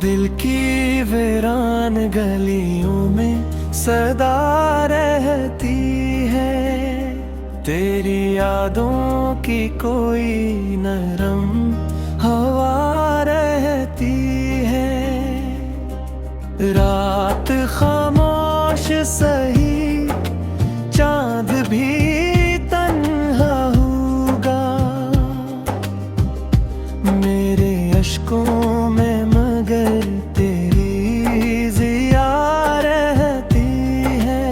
दिल की वीरान गलियों में सदा रहती है, तेरी यादों की कोई नरम हवा रहती है। रात खामोश सही, चांद भी तन्हा होगा मेरे अश्कों में, मगर तेरी जिया रहती है।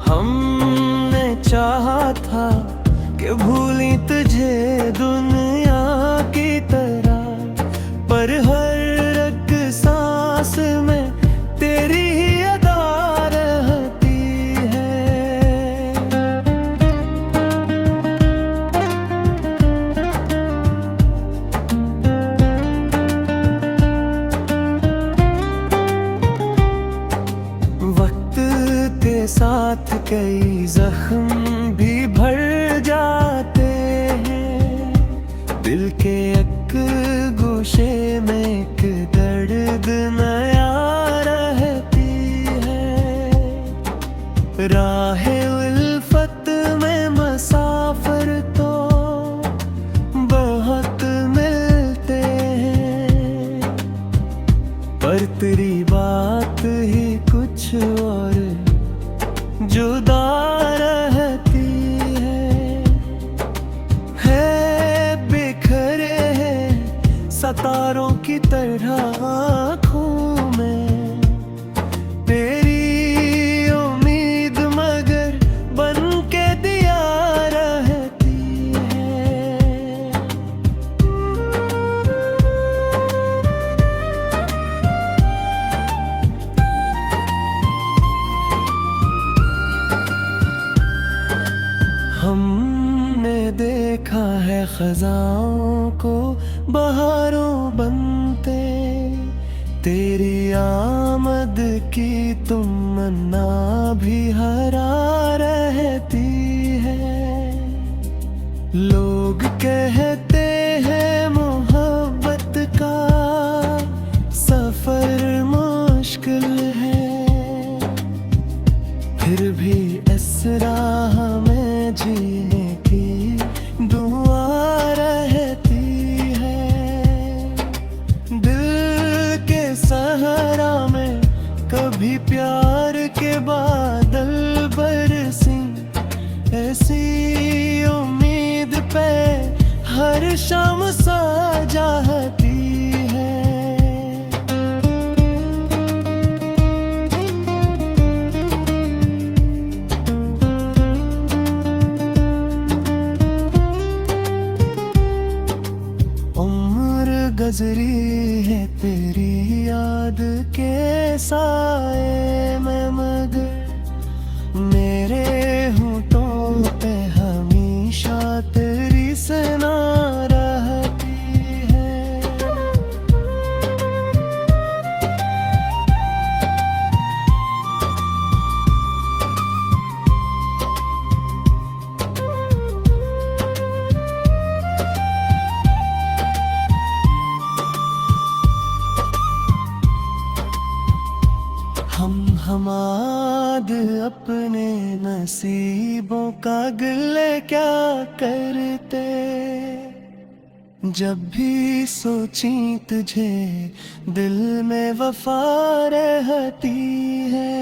हमने चाहा था कि भूली तुझे दुनिया की तरह, पर हर एक सांस में तेरी ही अदा रहती है। वक्त के साथ कई जख्म भी भर जाते हैं, दिल के एक गोशे में एक दर्द नया रहती है। राहे उल्फत में मुसाफिर तो बहुत मिलते हैं, पर तेरी बात ही कुछ और जुदा रहती है बिखरे हैं सितारों की तरह आँखों में तेरी उम्मीद, मगर बन के दिया रहती है। हमने देखा है खजाओं को बहारों बनते, तेरी आमद की तमन्ना भी हरा रहती है। लोग कहते हैं मोहब्बत का सफर मुश्किल है, फिर भी इस राह में जीने की दुआ रहती है। दिल के सहारा में कभी प्यार के बादल बरसी, ऐसी उम्मीद पे हर शाम सा जाती है। गुजरी है तेरी याद के साए में, मगर मेरे होठों पे हमेशा तेरी सना रहती है। हम आज अपने नसीबों का गिले क्या करते, जब भी सोची तुझे दिल में वफा रहती है।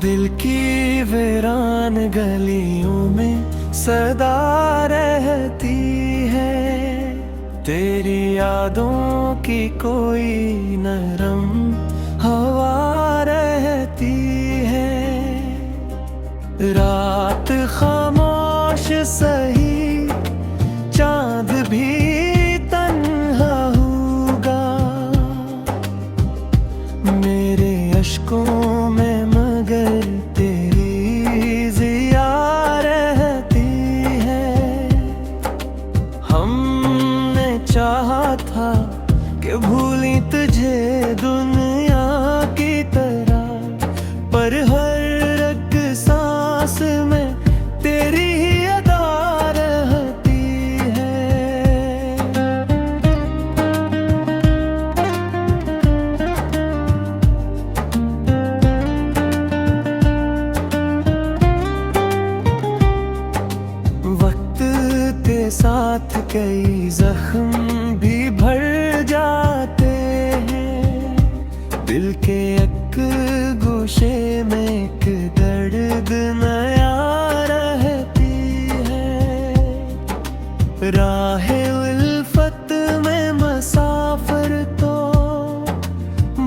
दिल की वीरान गलियों में सदा रहती है, तेरी यादों की कोई नरम हवा रहती अश्कों में मगर तेरी जिया रहती है। हमने चाहा था कि भूली तुझे दुनिया की तरह, पर हर एक सांस में तेरी ही अदा रहती है। वक्त के साथ कई जख्म भी भर जाते हैं, दिल के एक गोशे में एक दर्द नया रहती है। राहे उल्फत में मुसाफिर तो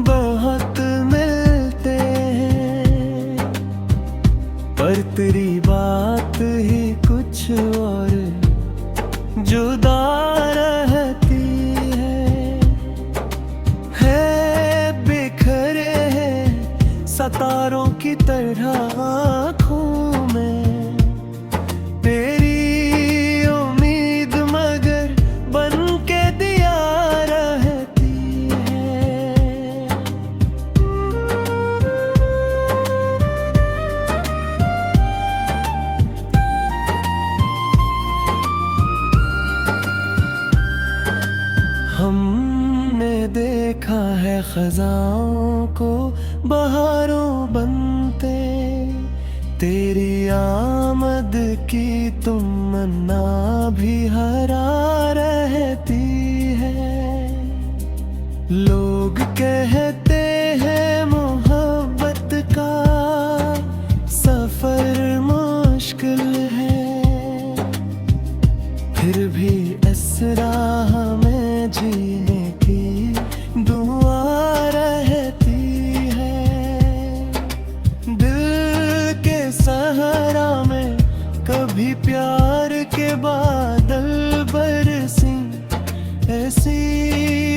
बहुत मिलते हैं, पर तेरी बात ही कुछ और जुदा रहती है बिखरे हैं सितारों की तरह आँखों में तेरी उम्मीद मगर बन के दिया रहती है। हमने देखा है खजाओं को बहारों बनते, तेरी आमद की तमन्ना भी हरा रहती है। लोग कहते हैं मोहब्बत का सफर मुश्किल है, फिर भी इस राह में जीने की दुआ रहती है। दिल के सहारा में कभी प्यार के बादल बरसी, ऐसी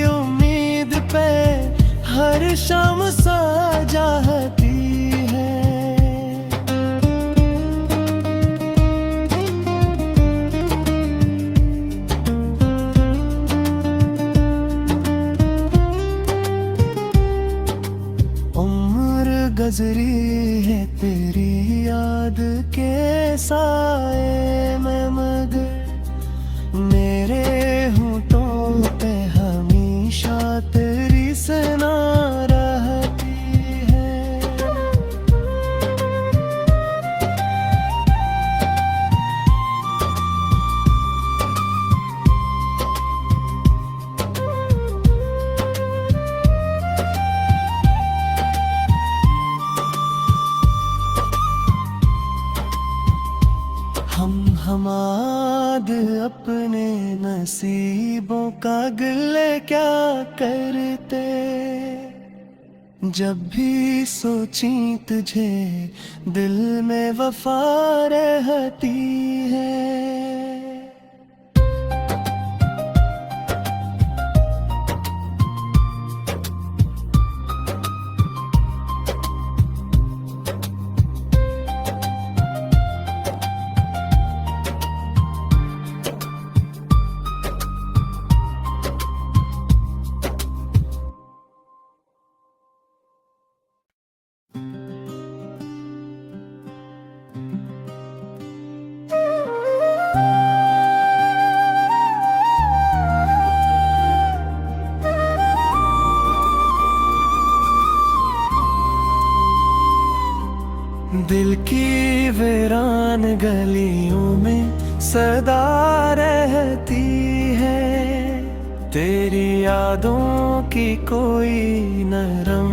उम्मीद पे हर शाम सजाती है। गुजरी है तेरी याद के साए में मगर मेरे होठों पे हमेशा तेरी सना रहती है। हमाद अपने नसीबों का गिले क्या करते, जब भी सोची तुझे दिल में वफा रहती है। दिल की वीरान गलियों में सदा रहती है, तेरी यादों की कोई नरम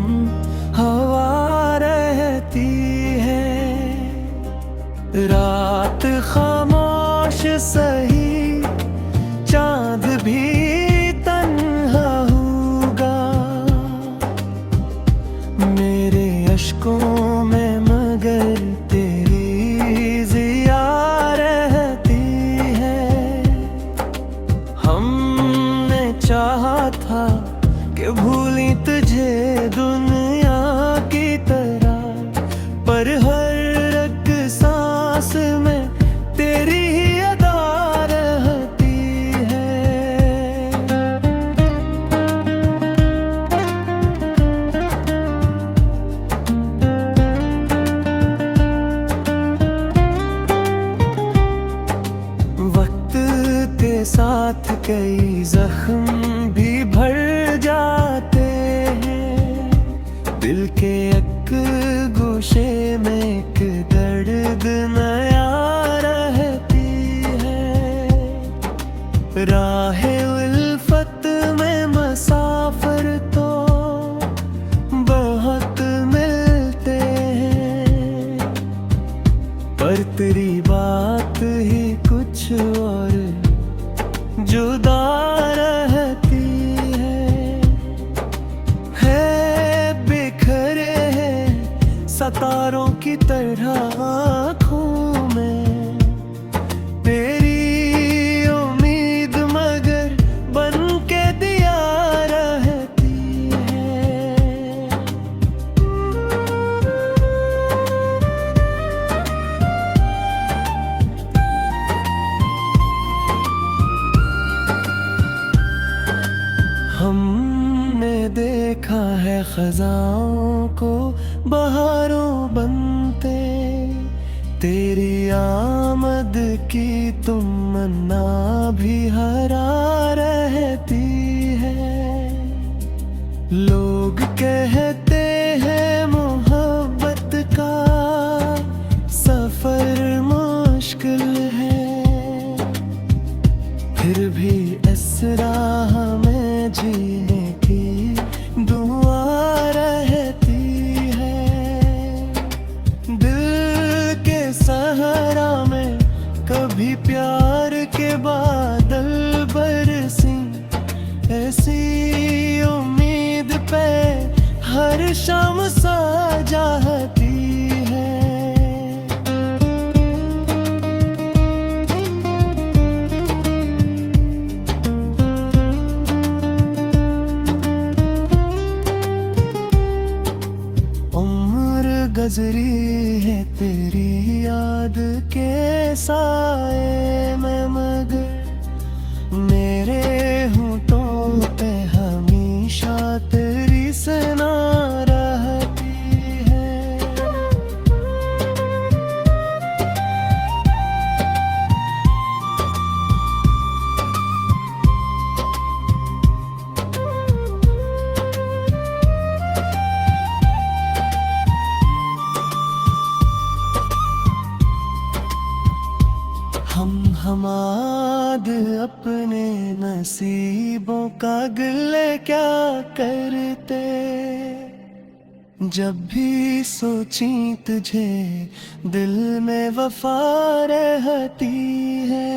हवा रहती है। रात खामोश सही चांद भी तन्हा होगा, मेरे अश्कों में मगर तेरी जिया रहती है। हमने चाहा था कि भूली तुझे दुनिया की कई जख्म भी भर जाते हैं। दिल के एक गोशे में एक दर्द नया रहती है। राहे उल्फत में मुसाफिर तो बहुत मिलते हैं, पर तेरी बात ही कुछ और जुदा रहती है। बिखरे हैं सितारों की तरह आँखों में तेरी उम्मीद, मगर बन के दिया रहती है। हमने देखा है खजाओं को बहारों बनते, तेरी आमद की तमन्ना भी हरा रहती है। लोग कहते हैं मोहब्बत का सफर मुश्किल है, फिर भी इस राह में जीने की दुआ रहती है। दिल के सहारा में कभी प्यार के बादल बरसी, ऐसी उम्मीद पे हर शाम सजाती है। गुजरी है तेरी याद के साए में, मगर मेरे होठों पे हमेशा तेरी सना रहती है। हमाद अपने नसीबों का गिले क्या करते, जब भी सोची तुझे दिल में वफा रहती है।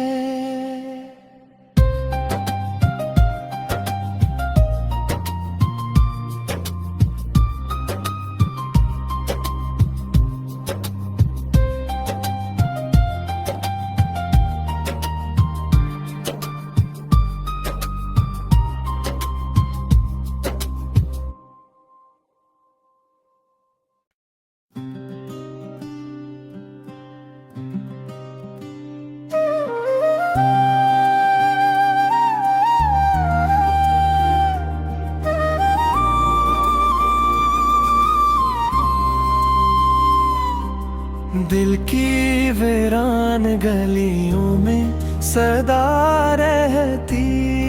दिल की वीरान गलियों में सदा रहती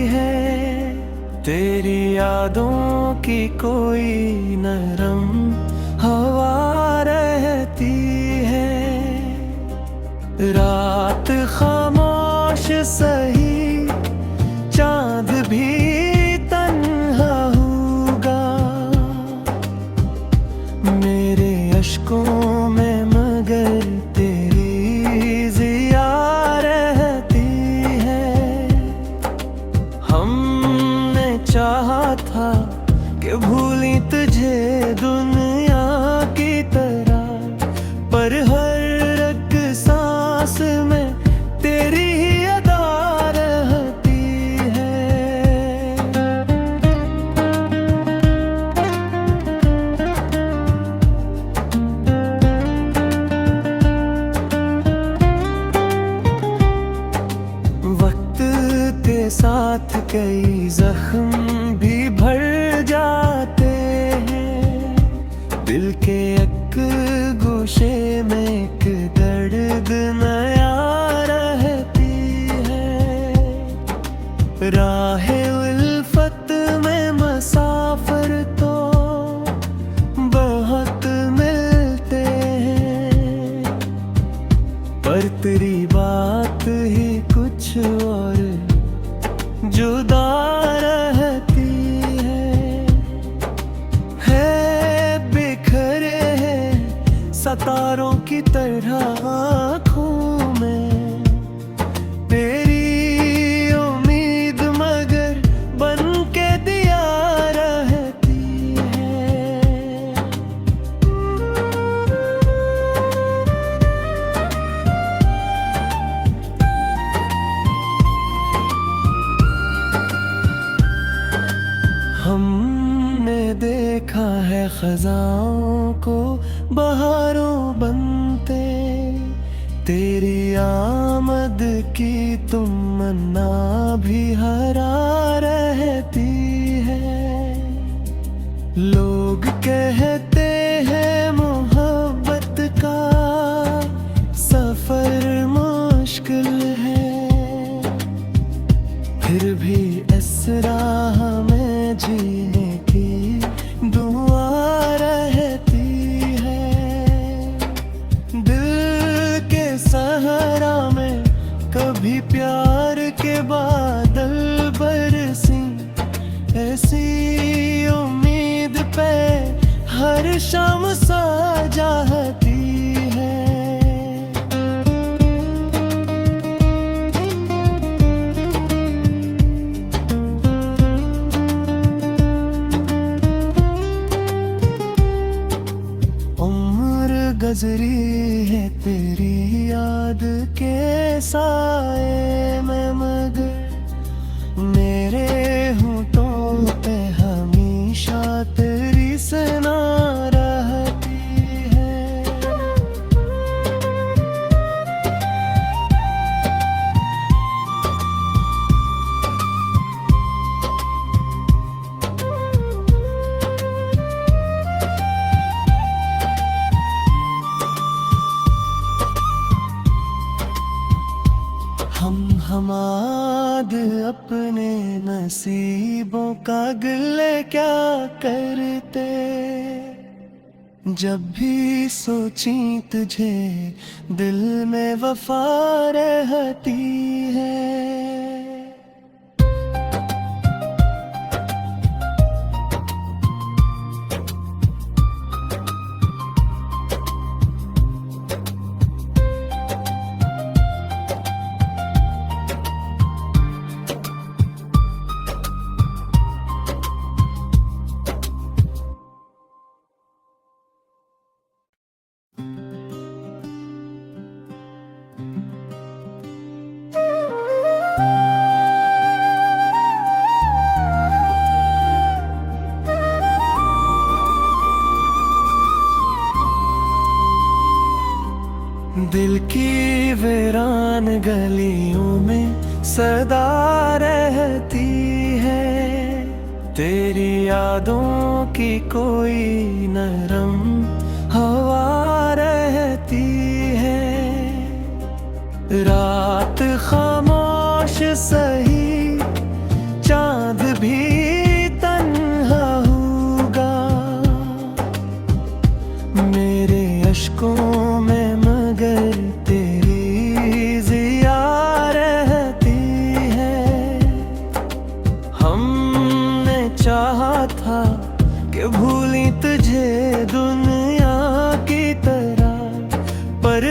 है, तेरी यादों की कोई नरम हवा रहती है। रात खामोश सही, चांद भी तन्हा होगा, मेरे अश्कों में मगर तेरी जिया रहती है। हमने चाहा था कि भूली तुझे दुनिया की तरह, पर हर रग सांस में तेरी ही अदा रहती है। वक्त के साथ कई जख्म भी भर जाते हैं, दिल के एक गोशे में एक दर्द नया रहती है। राहे उल्फत में मुसाफिर तो बहुत मिलते हैं, पर तेरी बात ही कुछ और जुदा रहती है बिखरे हैं सितारों की तरह आँखों में तेरी उम्मीद मगर बन के दिया रहती है। हमने देखा है खजाओं को बहारों बनते, तेरी आमद की तमन्ना भी हरा रहती है। लोग कहते हैं मोहब्बत का सफर मुश्किल है, फिर भी इस राह में जीने की दुआ रहती है। दिल के सहारा में कभी प्यार के बादल बरसी, ऐसी उम्मीद पे हर शाम सजाती है। गुजरी है तेरी याद के साए में, मगर मेरे होठों पे हमेशा तेरी सना रहती है। हम आज अपने नसीबों का गिले क्या करते, जब भी सोची तुझे दिल में वफा रहती है। दिल की वीरान गलियों में सदा रहती है, तेरी यादों की कोई नरम हवा रहती है। रात खामोश सही चांद भी तन्हा होगा, मेरे अश्कों में मगर तेरी जिया रहती है। हमने चाहा था कि भूली तुझे दुनिया की तरह, पर